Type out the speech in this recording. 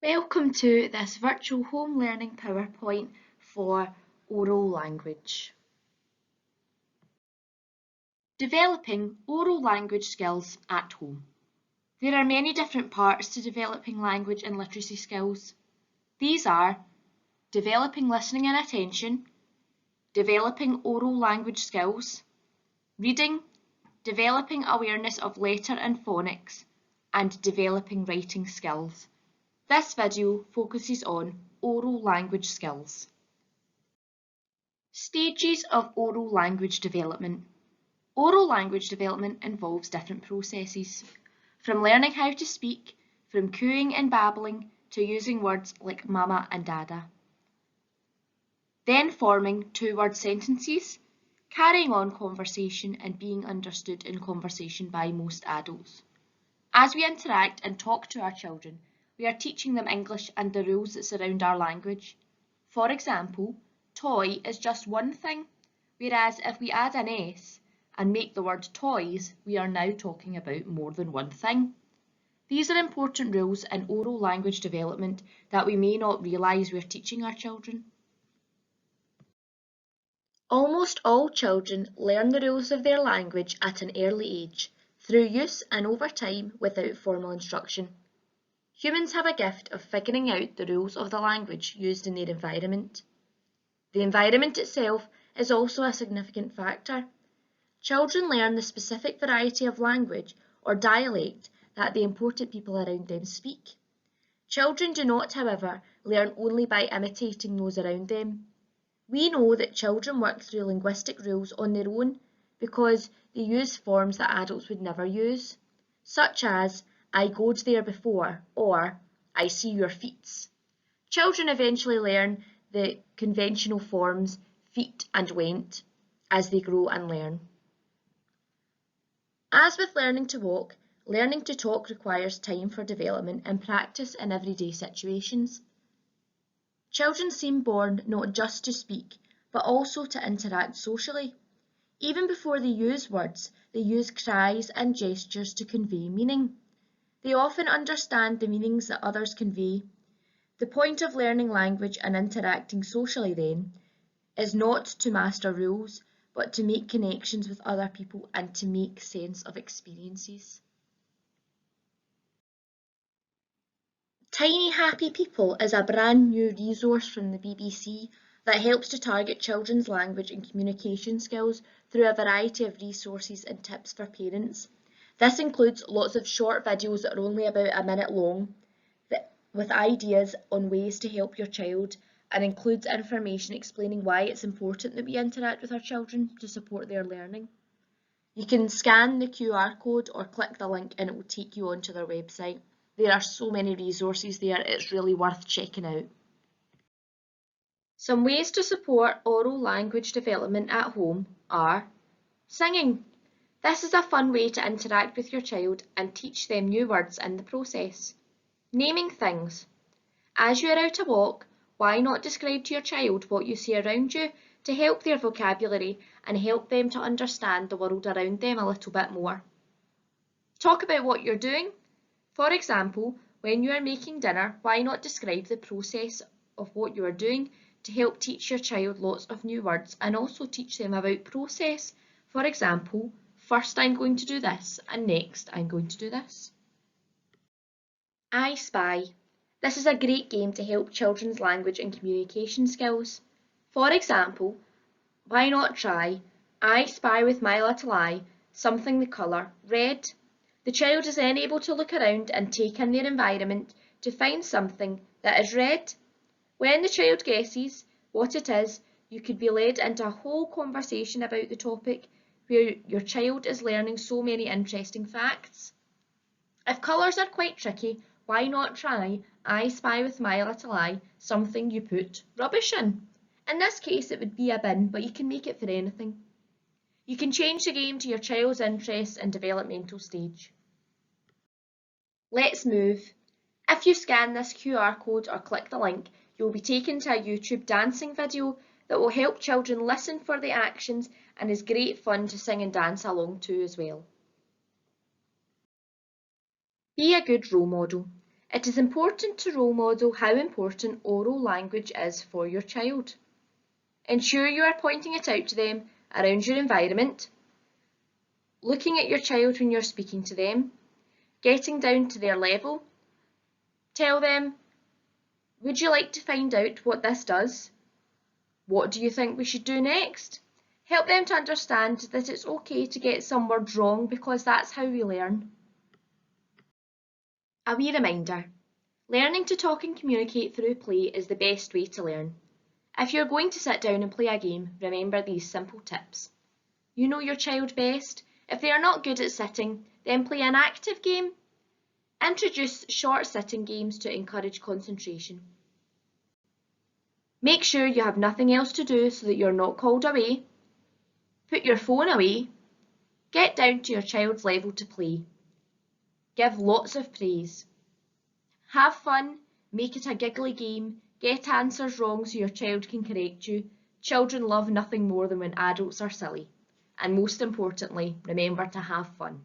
Welcome to this virtual home learning PowerPoint for oral language. Developing oral language skills at home. There are many different parts to developing language and literacy skills. These are developing listening and attention, developing oral language skills, reading, developing awareness of letter and phonics, and developing writing skills. This video focuses on oral language skills. Stages of oral language development. Oral language development involves different processes, from learning how to speak, from cooing and babbling, to using words like mama and dada. Then forming two-word sentences, carrying on conversation and being understood in conversation by most adults. As we interact and talk to our children, we are teaching them English and the rules that surround our language. For example, toy is just one thing, whereas if we add an S and make the word toys, we are now talking about more than one thing. These are important rules in oral language development that we may not realise we're teaching our children. Almost all children learn the rules of their language at an early age, through use and over time without formal instruction. Humans have a gift of figuring out the rules of the language used in their environment. The environment itself is also a significant factor. Children learn the specific variety of language or dialect that the important people around them speak. Children do not, however, learn only by imitating those around them. We know that children work through linguistic rules on their own because they use forms that adults would never use, such as I goed there before or I see your feet. Children eventually learn the conventional forms feet and went as they grow and learn. As with learning to walk, learning to talk requires time for development and practice in everyday situations. Children seem born not just to speak, but also to interact socially. Even before they use words, they use cries and gestures to convey meaning. They often understand the meanings that others convey. The point of learning language and interacting socially, then, is not to master rules, but to make connections with other people and to make sense of experiences. Tiny Happy People is a brand new resource from the BBC that helps to target children's language and communication skills through a variety of resources and tips for parents. This includes lots of short videos that are only about a minute long, with ideas on ways to help your child, and includes information explaining why it's important that we interact with our children to support their learning. You can scan the QR code or click the link and it will take you onto their website. There are so many resources there, it's really worth checking out. Some ways to support oral language development at home are singing. This is a fun way to interact with your child and teach them new words in the process. Naming things. As you are out a walk, why not describe to your child what you see around you to help their vocabulary and help them to understand the world around them a little bit more. Talk about what you're doing. For example, when you are making dinner, why not describe the process of what you are doing to help teach your child lots of new words and also teach them about process. For example, first I'm going to do this and next I'm going to do this. I Spy. This is a great game to help children's language and communication skills. For example, why not try I spy with my little eye something the colour red. The child is then able to look around and take in their environment to find something that is red. When the child guesses what it is, you could be led into a whole conversation about the topic where your child is learning so many interesting facts. If colours are quite tricky, why not try I spy with my little eye something you put rubbish in. In this case it would be a bin, but you can make it for anything. You can change the game to your child's interests and developmental stage. Let's move. If you scan this QR code or click the link, you'll be taken to a YouTube dancing video that will help children listen for the actions and is great fun to sing and dance along to as well. Be a good role model. It is important to role model how important oral language is for your child. Ensure you are pointing it out to them around your environment, looking at your child when you're speaking to them, getting down to their level. Tell them, would you like to find out what this does? What do you think we should do next? Help them to understand that it's okay to get some words wrong because that's how we learn. A wee reminder, learning to talk and communicate through play is the best way to learn. If you're going to sit down and play a game, remember these simple tips. You know your child best. If they are not good at sitting, then play an active game. Introduce short sitting games to encourage concentration. Make sure you have nothing else to do so that you're not called away. Put your phone away. Get down to your child's level to play. Give lots of praise. Have fun, make it a giggly game, get answers wrong so your child can correct you. Children love nothing more than when adults are silly. And most importantly, remember to have fun.